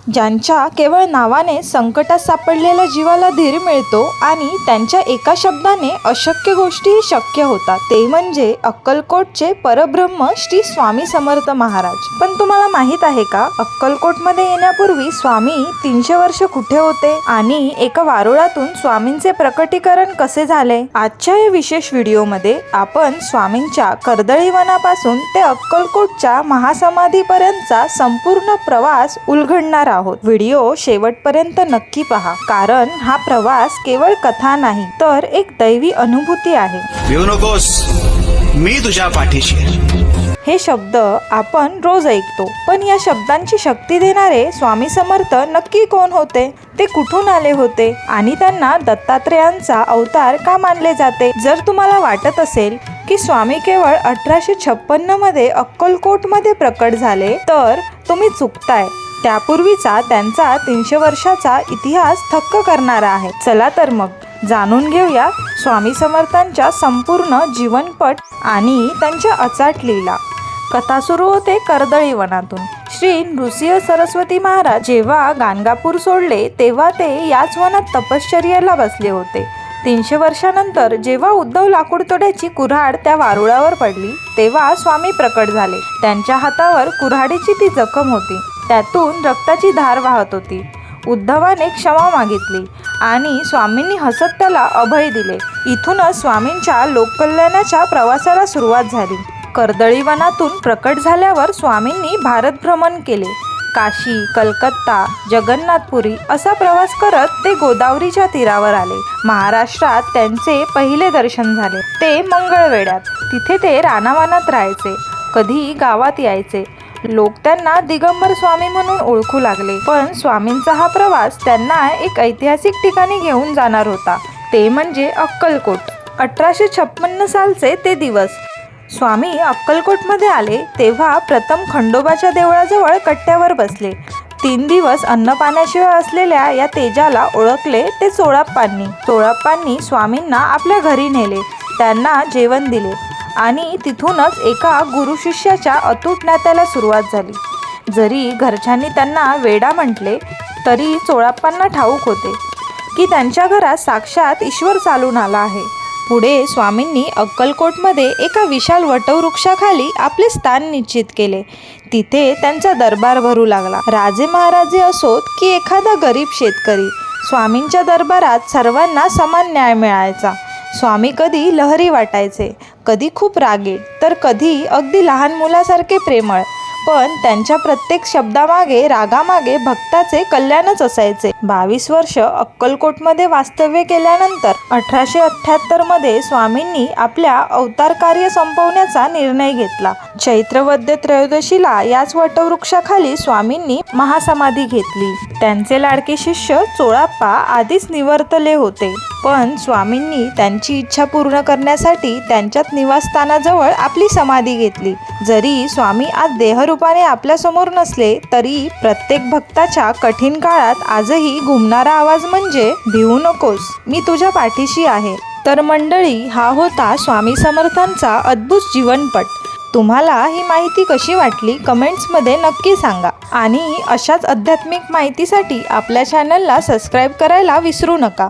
ज्यांच्या केवळ नावाने संकटात सापडलेल्या जीवाला धीर मिळतो आणि त्यांच्या एका शब्दाने अशक्य गोष्टी शक्य होतात, ते म्हणजे अक्कलकोटचे परब्रह्म श्री स्वामी समर्थ महाराज. पण तुम्हाला माहित आहे का, अक्कलकोटमध्ये येण्यापूर्वी स्वामी 300 वर्ष कुठे होते आणि एका वारुळातून स्वामींचे प्रकटीकरण कसे झाले? आजच्या या विशेष व्हिडिओमध्ये आपण स्वामींच्या कर्दळी वनापासून ते अक्कलकोटच्या महासमाधीपर्यंतचा संपूर्ण प्रवास उलगडणार आहोत. व्हिडिओ शेवटपर्यंत नक्की पहा, कारण हा प्रवास केवळ कथा नाही तर एक दैवी अनुभूती आहे. भिवू नकोस, मी तुझ्या पाठीशी आहे. हे शब्द आपण रोज ऐकतो, पण या शब्दांची शक्ती देणारे स्वामी समर्थ नक्की कोण होते? ते कुठून आले होते आणि त्यांना दत्तात्रेयांचा अवतार का मानले जाते? जर तुम्हाला वाटत असेल की स्वामी केवळ 1856 मध्ये अक्कलकोटमध्ये प्रकट झाले, तर तुम्ही चुकताय. त्यापूर्वीचा त्यांचा 300 वर्षाचा इतिहास थक्क करणारा आहे. चला तर मग जाणून घेऊया स्वामी समर्थांच्या संपूर्ण जीवनपट आणि त्यांच्या अचाट लीला. कथा सुरू होते कर्दळी वनातून. श्री नृसिंह सरस्वती महाराज जेव्हा गाणगापूर सोडले तेव्हा ते याच वनात तपश्चर्याला बसले होते. 300 वर्षानंतर जेव्हा उद्धव लाकूडतोड्याची कुऱ्हाड त्या वारुळावर पडली तेव्हा स्वामी प्रकट झाले. त्यांच्या हातावर कुऱ्हाडीची ती जखम होती, त्यातून रक्ताची धार वाहत होती. उद्धवाने क्षमा मागितली आणि स्वामींनी हसत त्याला अभय दिले. इथूनच स्वामींच्या लोककल्याणाच्या प्रवासाला सुरुवात झाली. कर्दळी वनातून प्रकट झाल्यावर स्वामींनी भारत भ्रमण केले. काशी, कलकत्ता, जगन्नाथपुरी असा प्रवास करत ते गोदावरीच्या तीरावर आले. महाराष्ट्रात त्यांचे पहिले दर्शन झाले ते मंगळवेढ्यात. तिथे ते रानावनात राहायचे, कधी गावात यायचे. लोक त्यांना दिगंबर स्वामी म्हणून ओळखू लागले. पण स्वामींचा हा प्रवास त्यांना एक ऐतिहासिक ठिकाणी घेऊन जाणार होता, ते म्हणजे अक्कलकोट. 1856 सालचे ते दिवस. स्वामी अक्कलकोटमध्ये आले तेव्हा प्रथम खंडोबाच्या देवळाजवळ कट्ट्यावर बसले. 3 दिवस अन्न पाण्याशिवाय असलेल्या या तेजाला ओळखले ते चोळाप्पांनी. चोळाप्पांनी स्वामींना आपल्या घरी नेले, त्यांना जेवण दिले आणि तिथूनच एका गुरु शिष्याच्या अतूट नात्याला सुरुवात झाली. जरी घरच्यांनी त्यांना वेडा म्हटले तरी चोळाप्पांना ठाऊक होते की त्यांच्या घरात साक्षात ईश्वर चालून आला आहे. पुढे स्वामींनी अक्कलकोटमध्ये एका विशाल वटवृक्षाखाली आपले स्थान निश्चित केले. तिथे त्यांचा दरबार भरू लागला. राजे महाराजे असोत की एखादा गरीब शेतकरी, स्वामींच्या दरबारात सर्वांना समान न्याय मिळायचा. स्वामी कधी लहरी वाटायचे, कधी खूप रागीट, तर कधी अगदी लहान मुलासारखे प्रेमळ. पण त्यांच्या प्रत्येक शब्दामागे, रागामागे भक्ताचे कल्याणच असायचे. 22 वर्ष अक्कलकोटमध्ये वास्तव्य केल्यानंतर 1878 मध्ये स्वामींनी आपल्या अवतार कार्य संपवण्याचा निर्णय घेतला. चैत्रवद्य त्रयोदशीला याच वटवृक्षाखाली स्वामींनी महासमाधी घेतली. त्यांचे लाडके शिष्य चोळाप्पा आधीच निवर्तले होते, पण स्वामींनी त्यांची इच्छा पूर्ण करण्यासाठी त्यांच्याच निवासस्थानाजवळ आपली समाधी घेतली. जरी स्वामी आज देहरूपाने आपल्यासमोर नसले तरी प्रत्येक भक्ताच्या कठीण काळात आजही घुमणारा आवाज म्हणजे भिवू नकोस, मी तुझ्या पाठीशी आहे. तर मंडळी, हा होता स्वामी समर्थांचा अद्भुत जीवनपट. तुम्हाला ही माहिती कशी वाटली कमेंट्समध्ये नक्की सांगा आणि अशाच आध्यात्मिक माहितीसाठी आपल्या चॅनलला सबस्क्राईब करायला विसरू नका.